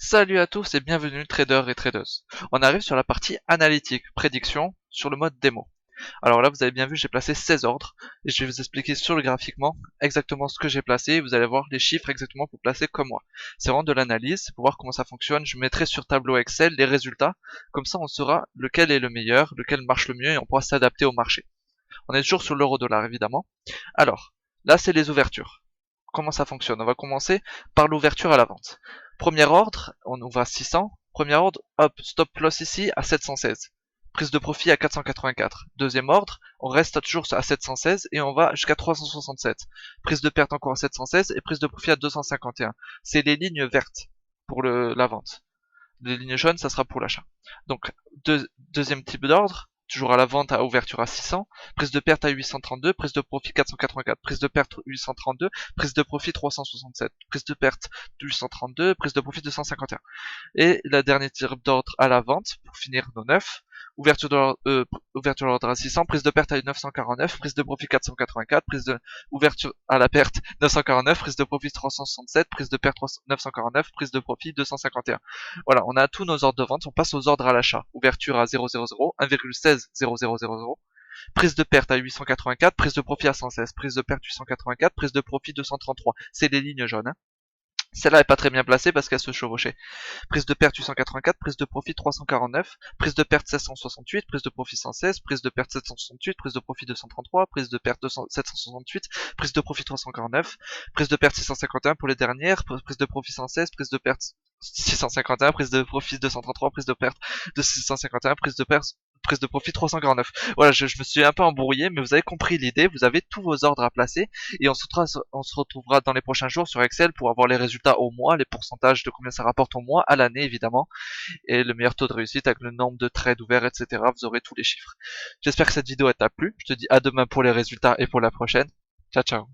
Salut à tous et bienvenue traders et tradeuses. On arrive sur la partie analytique, prédiction, sur le mode démo. Alors là, vous avez bien vu, j'ai placé 16 ordres et je vais vous expliquer sur le graphiquement exactement ce que j'ai placé. Vous allez voir les chiffres exactement pour placer comme moi. C'est vraiment de l'analyse, c'est pour voir comment ça fonctionne. Je mettrai sur tableau Excel les résultats. Comme ça, on saura lequel est le meilleur, lequel marche le mieux et on pourra s'adapter au marché. On est toujours sur l'euro-dollar évidemment. Alors, là, c'est les ouvertures. Comment ça fonctionne? On va commencer par l'ouverture à la vente. Premier ordre, on ouvre à 600. Premier ordre, hop, stop loss ici à 716. Prise de profit à 484. Deuxième ordre, on reste toujours à 716 et on va jusqu'à 367. Prise de perte encore à 716 et prise de profit à 251. C'est les lignes vertes pour la vente. Les lignes jaunes, ça sera pour l'achat. Donc, deuxième type d'ordre, toujours à la vente à ouverture à 600, prise de perte à 832, prise de profit 484, prise de perte 832, prise de profit 367, prise de perte 832, prise de profit 251. Et la dernière type d'ordre à la vente, pour finir nos 9, ouverture de l'ordre à 600, prise de perte à 949, prise de profit 484, prise de ouverture à la perte 949, prise de profit 367, prise de perte 949, prise de profit 251. Voilà, on a tous nos ordres de vente, on passe aux ordres à l'achat. Ouverture à 000, 1,160000, prise de perte à 884, prise de profit à 116, prise de perte 884, prise de profit 233. C'est les lignes jaunes. Hein. Celle-là est pas très bien placée parce qu'elle se chevauchait. Prise de perte 884, prise de profit 349, prise de perte 768, prise de profit 116, prise de perte 768, prise de profit 233, prise de perte 768, prise de profit 349, prise de perte 651 pour les dernières, prise de profit 116, prise de perte 651, prise de profit 233, prise de perte de 651, prise de profit 349. Voilà, je me suis un peu embrouillé, mais vous avez compris l'idée, vous avez tous vos ordres à placer, et on se retrouvera dans les prochains jours sur Excel pour avoir les résultats au mois, les pourcentages de combien ça rapporte au mois, à l'année évidemment, et le meilleur taux de réussite avec le nombre de trades ouverts, etc. Vous aurez tous les chiffres. J'espère que cette vidéo t'a plu, je te dis à demain pour les résultats et pour la prochaine. Ciao ciao.